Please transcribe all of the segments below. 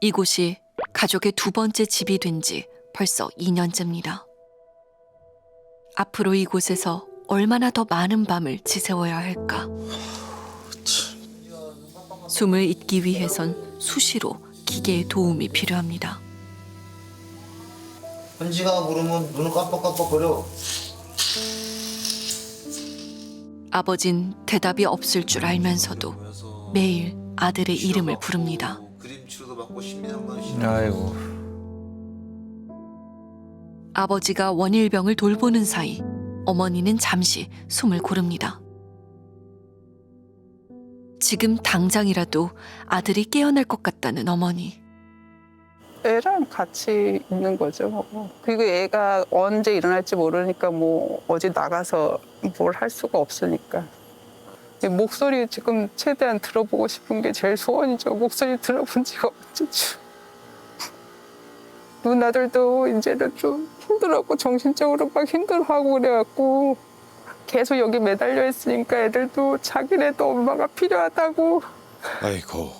이곳이 가족의 두 번째 집이 된 지 벌써 2년째입니다. 앞으로 이곳에서 얼마나 더 많은 밤을 지새워야 할까? 숨을 잇기 위해선 수시로 기계의 도움이 필요합니다. 현지가 부르면 눈을 깜빡깜빡거려. 아버진 대답이 없을 줄 알면서도 매일 아들의 이름을 부릅니다. 그림치료도 받고 심리상담 아이고. 아버지가 원일병을 돌보는 사이 어머니는 잠시 숨을 고릅니다. 지금 당장이라도 아들이 깨어날 것 같다는 어머니. 애랑 같이 있는 거죠. 그리고 애가 언제 일어날지 모르니까 뭐 어디 나가서 뭘 할 수가 없으니까. 목소리 지금 최대한 들어보고 싶은 게 제일 소원이죠. 목소리 들어본 지가 없죠. 누나들도 이제는 좀 힘들었고 정신적으로 막 힘들어하고 그래갖고 계속 여기 매달려 있으니까 애들도 자기네도 엄마가 필요하다고. 아이고.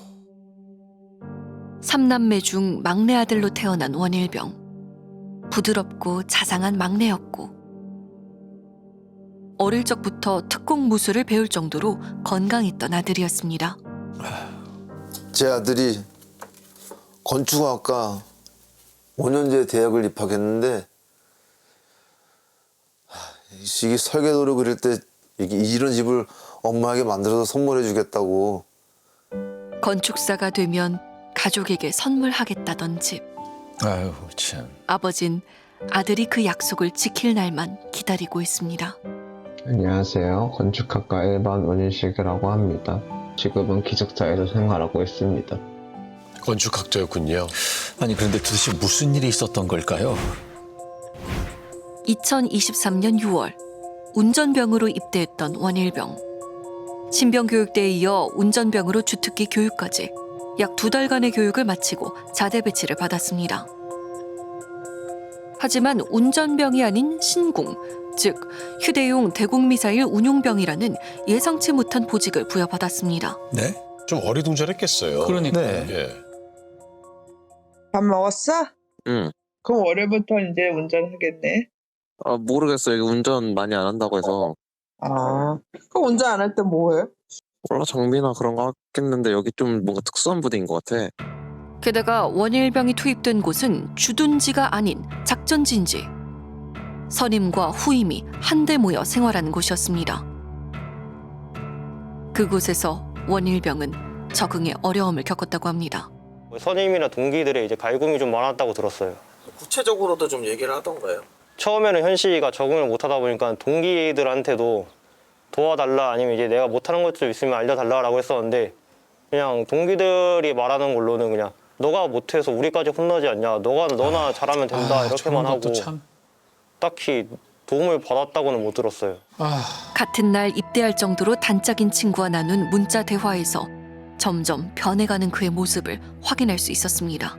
3남매 중 막내 아들로 태어난 원일병. 부드럽고 자상한 막내였고 어릴 적부터 특공 무술을 배울 정도로 건강했던 아들이었습니다. 제 아들이 건축학과 5년제 대학을 입학했는데 이게 설계도를 그릴 때 이런 집을 엄마에게 만들어서 선물해 주겠다고. 건축사가 되면 가족에게 선물하겠다던 집. 아이고 참. 아버진 아들이 그 약속을 지킬 날만 기다리고 있습니다. 안녕하세요. 건축학과 1반 원일식이라고 합니다. 지금은 기숙사에서 생활하고 있습니다. 건축학자였군요. 아니 그런데 도대체 무슨 일이 있었던 걸까요? 2023년 6월 운전병으로 입대했던 원일병. 신병교육대에 이어 운전병으로 주특기 교육까지 약 2달간의 교육을 마치고 자대 배치를 받았습니다. 하지만 운전병이 아닌 신공, 즉 휴대용 대공미사일 운용병이라는 예상치 못한 보직을 부여받았습니다. 네? 좀 어리둥절했겠어요. 그러니까. 네. 네. 예. 밥 먹었어? 응. 그럼 월요일부터 이제 운전하겠네. 모르겠어요. 여기 운전 많이 안 한다고 해서. 아, 그럼 운전 안 할 때 뭐 해? 몰라, 정비나 그런 거 하겠는데 여기 좀 뭔가 특수한 부대인 것 같아. 게다가 원일병이 투입된 곳은 주둔지가 아닌 작전지인지 선임과 후임이 한데 모여 생활하는 곳이었습니다. 그곳에서 원일병은 적응에 어려움을 겪었다고 합니다. 선임이나 동기들의 이제 갈굼이 좀 많았다고 들었어요. 구체적으로도 좀 얘기를 하던가요? 처음에는 현 씨가 적응을 못하다 보니까 동기들한테도 도와달라 아니면 이제 내가 못하는 것들 있으면 알려달라고 했었는데 그냥 동기들이 말하는 걸로는 그냥 너가 못해서 우리까지 혼나지 않냐, 너나 잘하면 된다 이렇게만 하고 참. 딱히 도움을 받았다고는 못 들었어요. 같은 날 입대할 정도로 단짝인 친구와 나눈 문자 대화에서 점점 변해가는 그의 모습을 확인할 수 있었습니다.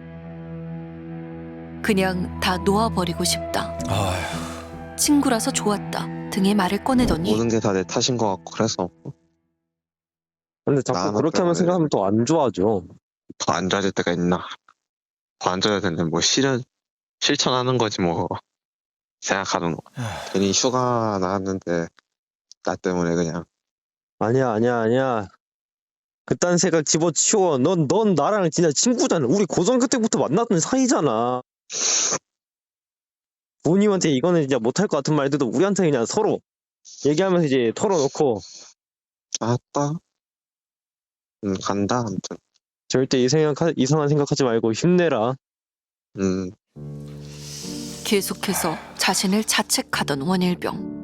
그냥 다 놓아버리고 싶다. 아휴. 친구라서 좋았다 등의 말을 꺼내더니 모든 게 다 내 탓인 것 같고 그래서 근데 자꾸 그렇게 하면 생각하면 또 안 좋아져. 더 안 좋아질 때가 있나. 더 안 좋아질 텐데 뭐 실천하는 거지 뭐. 생각하는 거. 괜히 휴가 나왔는데 나 때문에 그냥. 아니야. 그딴 생각 집어치워. 넌 나랑 진짜 친구잖아. 우리 고등학교 때부터 만났던 사이잖아. 부모님한테 이거는 진짜 못할 것 같은 말들도 우리한테 그냥 서로 얘기하면서 이제 털어놓고. 알았다. 간다 아무튼. 절대 이상한 생각하지 말고 힘내라. 계속해서 자신을 자책하던 원일병.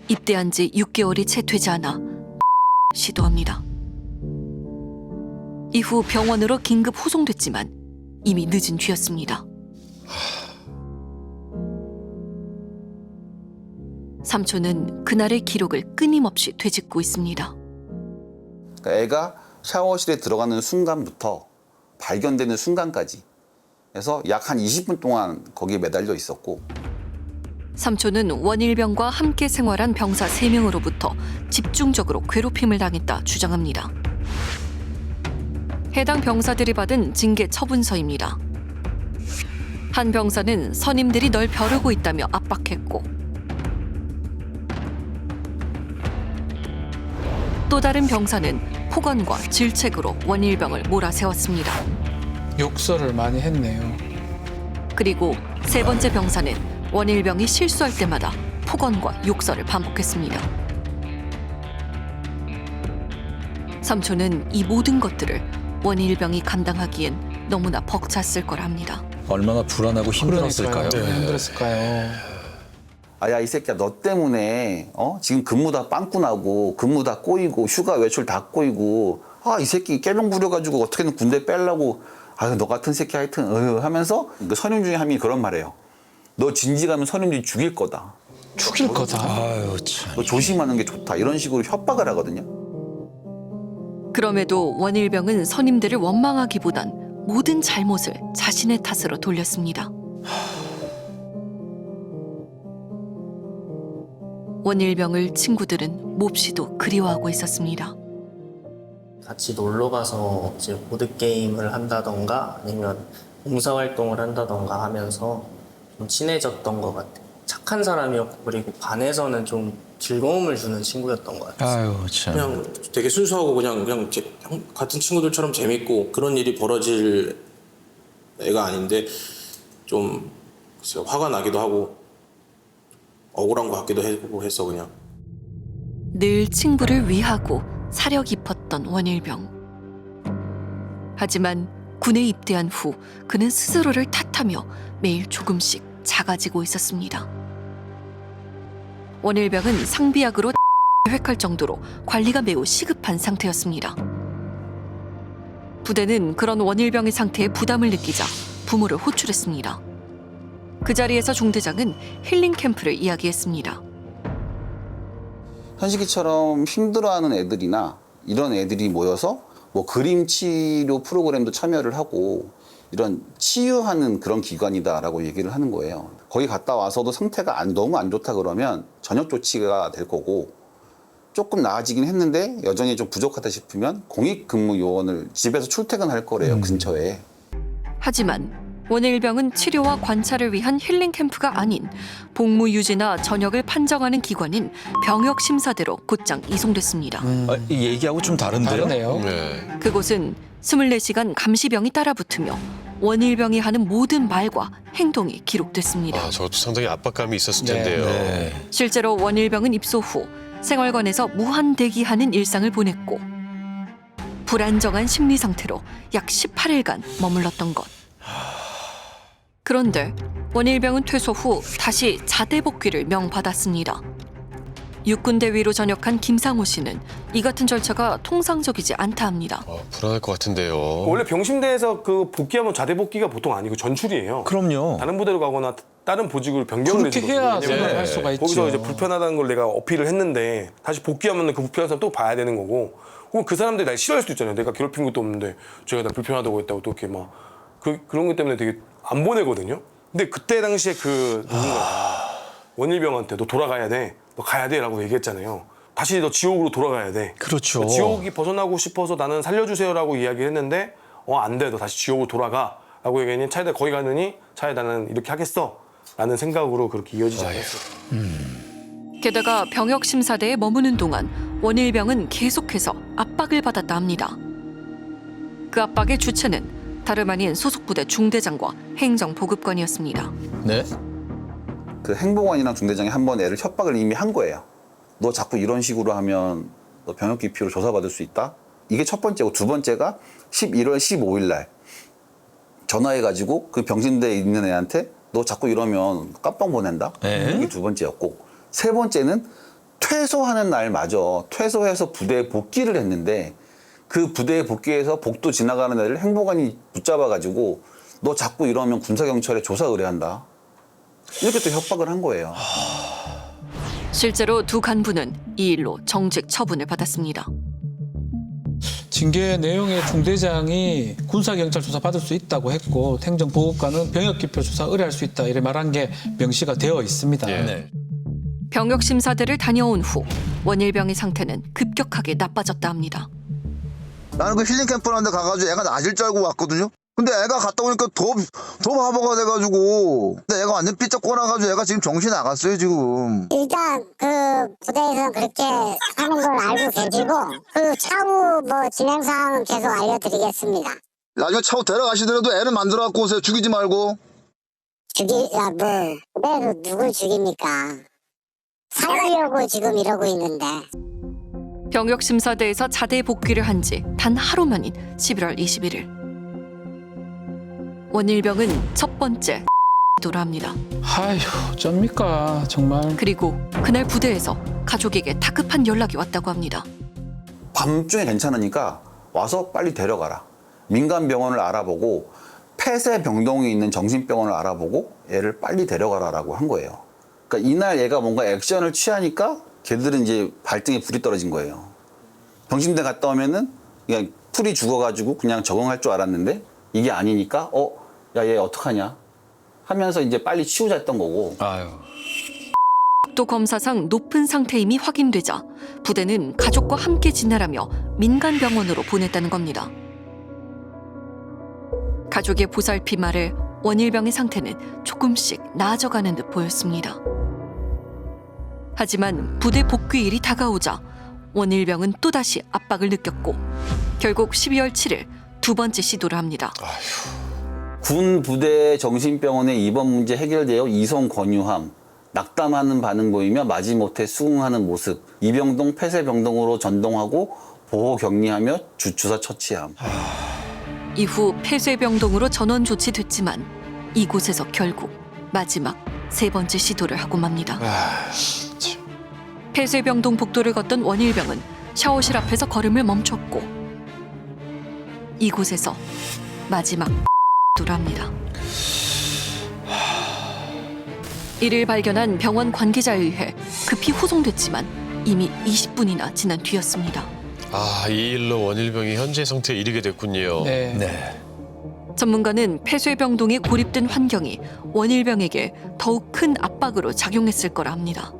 입대한 지 6개월이 채 되지 않아 시도합니다. 이후 병원으로 긴급 후송됐지만 이미 늦은 뒤였습니다. 삼촌은 그날의 기록을 끊임없이 되짚고 있습니다. 애가 샤워실에 들어가는 순간부터 발견되는 순간까지 해서 약 한 20분 동안 거기에 매달려 있었고 삼촌은 원일병과 함께 생활한 병사 3명으로부터 집중적으로 괴롭힘을 당했다 주장합니다. 해당 병사들이 받은 징계 처분서입니다. 한 병사는 선임들이 널 벼르고 있다며 압박했고, 또 다른 병사는 폭언과 질책으로 원일병을 몰아세웠습니다. 욕설을 많이 했네요. 그리고 세 번째 병사는 원일병이 실수할 때마다 폭언과 욕설을 반복했습니다. 삼촌은 이 모든 것들을 원일병이 감당하기엔 너무나 벅찼을 거랍니다. 얼마나 불안하고 힘들었을까요? 그러니까요. 힘들었을까요? 아야 이 새끼야 너 때문에 지금 근무 다 빵꾸 나고 근무 다 꼬이고 휴가 외출 다 꼬이고 아 이 새끼 깨병 부려가지고 어떻게든 군대 빼려고 아유 너 같은 새끼 하여튼 하면서 그 선임 중에 한 명이 그런 말해요. 너 진지 가면 선임들이 죽일 거다. 죽일 거다. 아유 참. 너 조심하는 게 좋다. 이런 식으로 협박을 하거든요. 그럼에도 원일병은 선임들을 원망하기보단 모든 잘못을 자신의 탓으로 돌렸습니다. 원일병을 친구들은 몹시도 그리워하고 있었습니다. 같이 놀러 가서 이제 보드 게임을 한다던가 아니면 봉사활동을 한다던가 하면서 좀 친해졌던 것 같아요. 착한 사람이었고 그리고 반에서는 좀 즐거움을 주는 친구였던 것 같아요. 아유 참. 그냥 되게 순수하고 그냥 같은 친구들처럼 재밌고 그런 일이 벌어질 애가 아닌데 좀 글쎄요, 화가 나기도 하고 억울한 것 같기도 해서 그냥. 늘 친구를 위하고 사려 깊었던 원일병. 하지만 군에 입대한 후 그는 스스로를 탓하며 매일 조금씩 작아지고 있었습니다. 원일병은 상비약으로 획할 정도로 관리가 매우 시급한 상태였습니다. 부대는 그런 원일병의 상태에 부담을 느끼자 부모를 호출했습니다. 그 자리에서 중대장은 힐링 캠프를 이야기했습니다. 현식이처럼 힘들어하는 애들이나 이런 애들이 모여서 뭐 그림 치료 프로그램도 참여를 하고 이런 치유하는 그런 기관이다라고 얘기를 하는 거예요. 거기 갔다 와서도 상태가 너무 안 좋다 그러면 전역 조치가 될 거고 조금 나아지긴 했는데 여전히 좀 부족하다 싶으면 공익근무 요원을 집에서 출퇴근할 거래요. 근처에. 하지만 원일병은 치료와 관찰을 위한 힐링 캠프가 아닌 복무 유지나 전역을 판정하는 기관인 병역심사대로 곧장 이송됐습니다. 이 얘기하고 좀 다른데요? 다르네요. 네. 그곳은 24시간 감시병이 따라붙으며 원일병이 하는 모든 말과 행동이 기록됐습니다. 아, 저것도 상당히 압박감이 있었을 네. 텐데요. 네. 실제로 원일병은 입소 후 생활관에서 무한 대기하는 일상을 보냈고 불안정한 심리 상태로 약 18일간 머물렀던 것. 그런데 원일병은 퇴소 후 다시 자대 복귀를 명받았습니다. 육군대위로 전역한 김상호 씨는 이 같은 절차가 통상적이지 않다 합니다. 불안할 것 같은데요. 원래 병심대에서 그 복귀하면 자대 복귀가 보통 아니고 전출이에요. 그럼요. 다른 부대로 가거나 다른 보직을 변경을 그렇게 해주거든요. 해야 왜냐면 생활할 수가 있죠. 거기서 이제 불편하다는 걸 내가 어필을 했는데 다시 복귀하면 그 불편한 사람 또 봐야 되는 거고 혹은 그 사람들이 날 싫어할 수도 있잖아요. 내가 괴롭힌 것도 없는데 제가 나 불편하다고 했다고 또 이렇게 막 그런 것 때문에 되게 안 보내거든요. 근데 그때 당시에 그 누군가 원일병한테 너 돌아가야 돼. 너 가야 돼 라고 얘기했잖아요. 다시 너 지옥으로 돌아가야 돼. 그렇죠. 지옥이 벗어나고 싶어서 나는 살려주세요라고 이야기를 했는데 안 돼. 너 다시 지옥으로 돌아가 라고 얘기했니 차라리 거기 가느니 차라리 나는 이렇게 하겠어 라는 생각으로 그렇게 이어지지 않았어요. 게다가 병역심사대에 머무는 동안 원일병은 계속해서 압박을 받았다 합니다. 그 압박의 주체는 다름 아닌 소속부대 중대장과 행정보급관이었습니다. 네. 그 행보관이랑 중대장이 한 번 애를 협박을 이미 한 거예요. 너 자꾸 이런 식으로 하면 너 병역 기피로 조사받을 수 있다. 이게 첫 번째고 두 번째가 11월 15일 날 전화해가지고 그 병신대에 있는 애한테 너 자꾸 이러면 깜빵 보낸다. 네. 이게 두 번째였고 세 번째는 퇴소하는 날마저 퇴소해서 부대에 복귀를 했는데 그 부대에 복귀해서 복도 지나가는 애를 행보관이 붙잡아가지고 너 자꾸 이러면 군사경찰에 조사 의뢰한다. 이렇게 또 협박을 한 거예요. 실제로 두 간부는 이 일로 정직 처분을 받았습니다. 징계 내용의 중대장이 군사경찰 조사 받을 수 있다고 했고 행정보급관은 병역기표 조사 의뢰할 수 있다 이렇게 말한 게 명시가 되어 있습니다. 네. 병역심사대를 다녀온 후 원일병의 상태는 급격하게 나빠졌다 합니다. 나는 그 힐링 캠프라는 데 가가지고 애가 나질 줄 알고 왔거든요. 근데 애가 갔다 오니까 더 바보가 돼가지고. 근데 애가 완전 삐쩍 꼬나가지고 애가 지금 정신이 나갔어요, 지금. 일단 그 부대에서 그렇게 하는 걸 알고 계시고 그 차후 뭐 진행사항은 계속 알려드리겠습니다. 나중에 차고 데려가시더라도 애는 만들어 갖고 오세요. 죽이지 말고. 왜 누굴 죽입니까? 살리려고 지금 이러고 있는데. 병역심사대에서 자대 복귀를 한 지 단 하루 만인 11월 21일. 원일병은 첫 번째 시도를 합니다. 아휴, 어쩝니까 정말. 그리고 그날 부대에서 가족에게 다급한 연락이 왔다고 합니다. 밤중에 괜찮으니까 와서 빨리 데려가라. 민간 병원을 알아보고 폐쇄병동이 있는 정신병원을 알아보고 애를 빨리 데려가라라고 한 거예요. 그러니까 이날 얘가 뭔가 액션을 취하니까 걔들은 이제 발등에 불이 떨어진 거예요. 병신대 갔다 오면은 그냥 풀이 죽어가지고 그냥 적응할 줄 알았는데 이게 아니니까 야, 얘 어떡하냐 하면서 이제 빨리 치우자 했던 거고. 아유. 또 검사상 높은 상태임이 확인되자 부대는 가족과 함께 진찰하며 민간병원으로 보냈다는 겁니다. 가족의 보살핌 아래 원일병의 상태는 조금씩 나아져가는 듯 보였습니다. 하지만 부대 복귀일이 다가오자 원일병은 또다시 압박을 느꼈고 결국 12월 7일 두 번째 시도를 합니다. 군 부대 정신병원에 입원 문제 해결되어 이송 권유함, 낙담하는 반응 보이며 마지못해 수긍하는 모습, 이병동 폐쇄병동으로 전동하고 보호 격리하며 주사 처치함. 이후 폐쇄병동으로 전원 조치됐지만 이곳에서 결국 마지막 세 번째 시도를 하고 맙니다. 폐쇄병동 복도를 걷던 원일병은 샤워실 앞에서 걸음을 멈췄고 이곳에서 마지막 시도를 합니다. 이를 발견한 병원 관계자에 의해 급히 후송됐지만 이미 20분이나 지난 뒤였습니다. 이 일로 원일병이 현재 상태에 이르게 됐군요. 네. 전문가는 폐쇄병동에 고립된 환경이 원일병에게 더욱 큰 압박으로 작용했을 거라 합니다.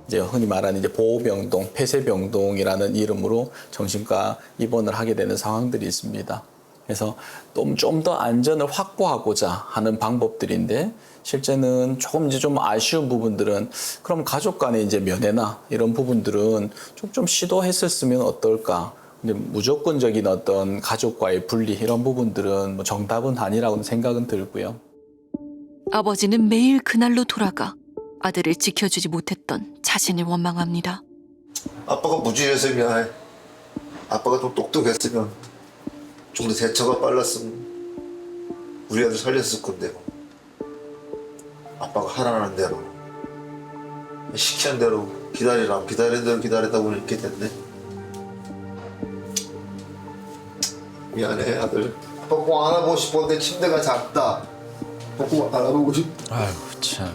이제 흔히 말하는 이제 보호병동, 폐쇄병동이라는 이름으로 정신과 입원을 하게 되는 상황들이 있습니다. 그래서 좀 더 안전을 확보하고자 하는 방법들인데 실제는 조금 이제 좀 아쉬운 부분들은 그럼 가족 간의 이제 면회나 이런 부분들은 좀 시도했었으면 어떨까? 근데 무조건적인 어떤 가족과의 분리 이런 부분들은 뭐 정답은 아니라고 생각은 들고요. 아버지는 매일 그날로 돌아가 아들을 지켜주지 못했던 자신을 원망합니다. 아빠가 무지해서 미안해. 아빠가 좀 똑똑했으면 좀 더 대처가 빨랐으면 우리 아들 살렸을 건데 아빠가 하라는 대로 시키는 대로 기다리라 기다리는 대로 기다리다 보니 이렇게 됐네. 미안해 아들. 아빠 꼭 안아보고 싶었는데 침대가 작다. 아빠 꼭 안아보고 싶어. 아유 참.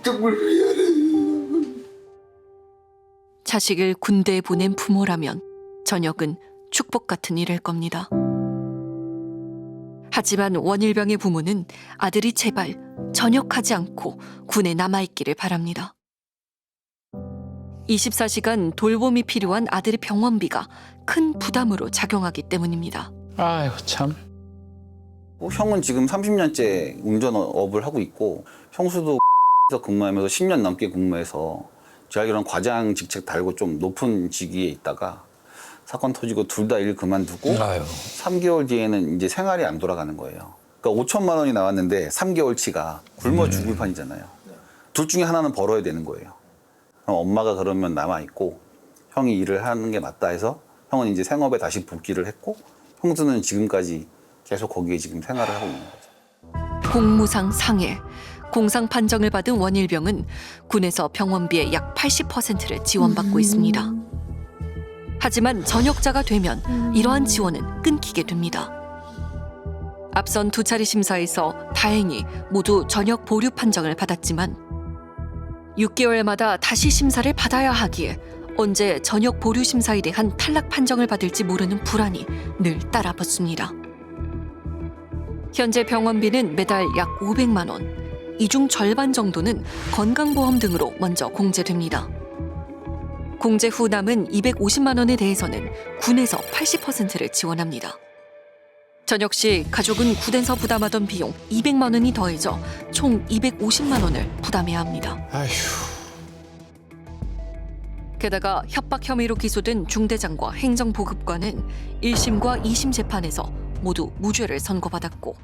정말 미안해. 자식을 군대에 보낸 부모라면 전역은 축복 같은 일일 겁니다. 하지만 원일병의 부모는 아들이 제발 전역하지 않고 군에 남아있기를 바랍니다. 24시간 돌봄이 필요한 아들의 병원비가 큰 부담으로 작용하기 때문입니다. 아유 참. 형은 지금 30년째 운전업을 하고 있고 형수도 에서 근무하면서 10년 넘게 근무해서 제가 알기로는 과장 직책 달고 좀 높은 직위에 있다가 사건 터지고 둘 다 일 그만두고 3개월 뒤에는 이제 생활이 안 돌아가는 거예요. 그러니까 5천만 원이 나왔는데 3개월치가 굶어 죽을 판이잖아요. 둘 중에 하나는 벌어야 되는 거예요. 그럼 엄마가 그러면 남아있고 형이 일을 하는 게 맞다 해서 형은 이제 생업에 다시 복귀를 했고 형수는 지금까지 계속 거기에 지금 생활을 하고 있는 거죠. 공무상 상해, 공상 판정을 받은 원일병은 군에서 병원비의 약 80%를 지원받고 있습니다. 하지만 전역자가 되면 이러한 지원은 끊기게 됩니다. 앞선 두 차례 심사에서 다행히 모두 전역 보류 판정을 받았지만 6개월마다 다시 심사를 받아야 하기에 언제 전역 보류 심사에 대한 탈락 판정을 받을지 모르는 불안이 늘 따라붙습니다. 현재 병원비는 매달 약 500만 원. 이 중 절반 정도는 건강보험 등으로 먼저 공제됩니다. 공제 후 남은 250만 원에 대해서는 군에서 80%를 지원합니다. 저녁 시 가족은 군에서 부담하던 비용 200만 원이 더해져 총 250만 원을 부담해야 합니다. 게다가 협박 혐의로 기소된 중대장과 행정보급관은 1심과 2심 재판에서 모두 무죄를 선고받았고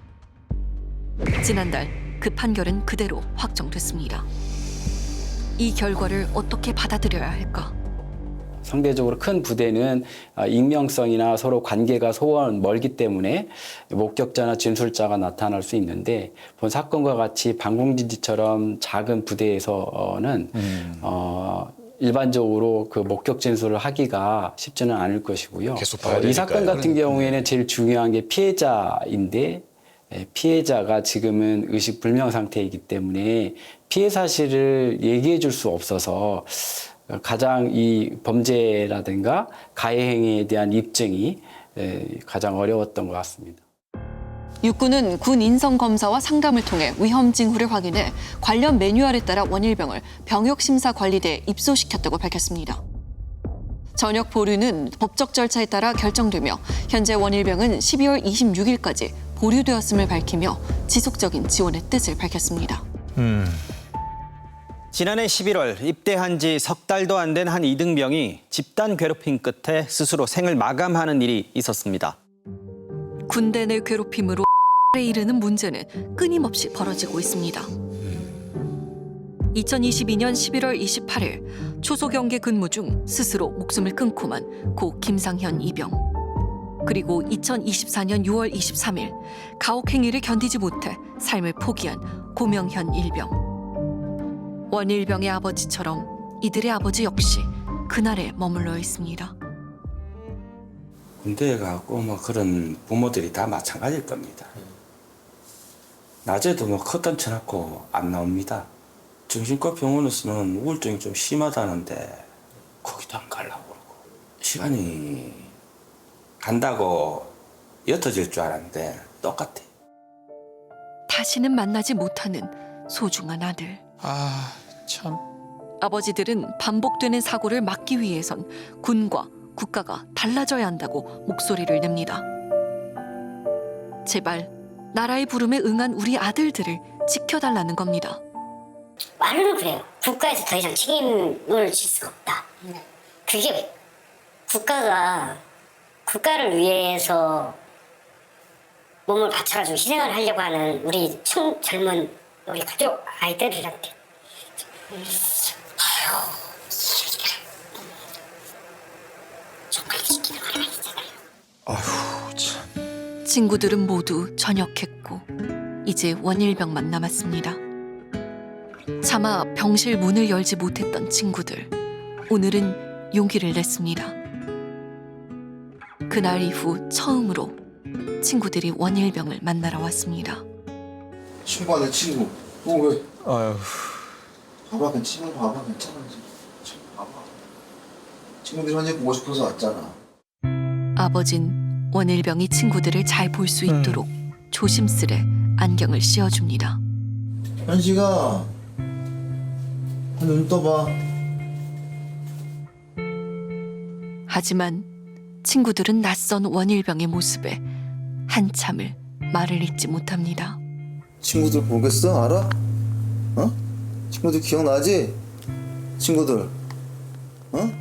지난달 그 판결은 그대로 확정됐습니다. 이 결과를 어떻게 받아들여야 할까? 상대적으로 큰 부대는 익명성이나 서로 관계가 멀기 때문에 목격자나 진술자가 나타날 수 있는데 본 사건과 같이 방공진지처럼 작은 부대에서는 일반적으로 그 목격 진술을 하기가 쉽지는 않을 것이고요. 계속 봐야 이 사건 되니까요. 같은 경우에는 제일 중요한 게 피해자인데 피해자가 지금은 의식불명 상태이기 때문에 피해 사실을 얘기해 줄 수 없어서 가장 이 범죄라든가 가해 행위에 대한 입증이 가장 어려웠던 것 같습니다. 육군은 군 인성검사와 상담을 통해 위험 징후를 확인해 관련 매뉴얼에 따라 원일병을 병역심사관리대에 입소시켰다고 밝혔습니다. 전역 보류는 법적 절차에 따라 결정되며 현재 원일병은 12월 26일까지 보류되었음을 밝히며 지속적인 지원의 뜻을 밝혔습니다. 지난해 11월 입대한 지 석 달도 안 된 한 이등병이 집단 괴롭힘 끝에 스스로 생을 마감하는 일이 있었습니다. 군대 내 괴롭힘으로 에 이르는 문제는 끊임없이 벌어지고 있습니다. 2022년 11월 28일 초소경계 근무 중 스스로 목숨을 끊고만 고 김상현 이병. 그리고 2024년 6월 23일 가혹 행위를 견디지 못해 삶을 포기한 고명현 일병. 원일병의 아버지처럼 이들의 아버지 역시 그날에 머물러 있습니다. 군대에 가고 뭐 그런 부모들이 다 마찬가지일 겁니다. 낮에도 뭐 커튼 쳐놓고 안 나옵니다. 정신과 병원에서는 우울증이 좀 심하다는데 거기도 안 가려고 그러고 시간이 간다고 옅어질 줄 알았는데 똑같아. 다시는 만나지 못하는 소중한 아들. 참. 아버지들은 반복되는 사고를 막기 위해선 군과 국가가 달라져야 한다고 목소리를 냅니다. 제발 나라의 부름에 응한 우리 아들들을 지켜달라는 겁니다. 말로는 그래요. 국가에서 더 이상 책임을 질 수가 없다. 그게 국가가 국가를 위해서 몸을 바쳐가지고 희생을 하려고 하는 우리 젊은 우리 가족 아이들이란테 정말 지키는 건 아니잖아요. 아휴 참. 친구들은 모두 전역했고 이제 원일병만 남았습니다. 차마 병실 문을 열지 못했던 친구들. 오늘은 용기를 냈습니다. 그날 이후 처음으로 친구들이 원일병을 만나러 왔습니다. 친구한테 친구. 왜? 아휴. 봐봐, 그냥 친구 봐봐, 괜찮아. 친구 봐봐. 친구들이 현재 보고 싶어서 왔잖아. 아버진 원일병이 친구들을 잘 볼 수 있도록 조심스레 안경을 씌워줍니다. 현식아, 눈 떠봐. 하지만 친구들은 낯선 원일병의 모습에 한참을 말을 잇지 못합니다. 친구들 보겠어? 알아? 어? 친구들 기억나지? 친구들. 어?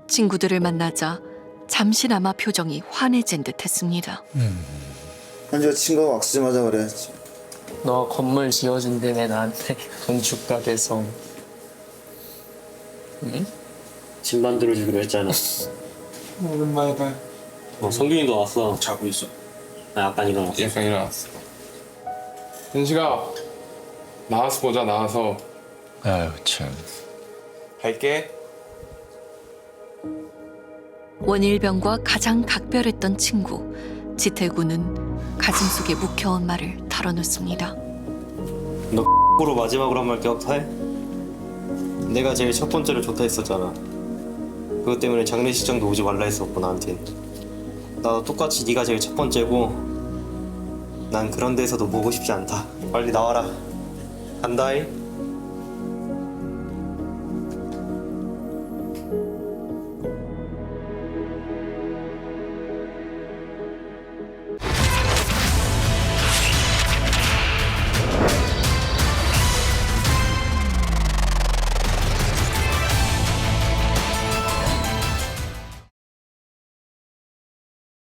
친구들을 만나자 잠시나마 표정이 환해진 듯 했습니다. 현지가 친구하고 악수 좀 하자 그래. 너 건물 지어준데 왜 나한테 건축가 돼서 응? 집 만들어주기로 했잖아. 오랜만에 봐. 성균이도 왔어. 자고 있어. 나 약간 일어났어. 약간 일어났어. 현식아, 나와서 보자. 나와서. 아유 참. 갈게. 원일병과 가장 각별했던 친구 지태구는 가슴속에 묵혀온 말을 털어놓습니다. 너 X로 마지막으로 한 말 기억해? 내가 제일 첫 번째로 좋다 했었잖아. 그것 때문에 장례식장도 오지 말라 했었고 나한텐. 나도 똑같이 네가 제일 첫 번째고 난 그런 데서도 보고 싶지 않다. 빨리 나와라. 간다이.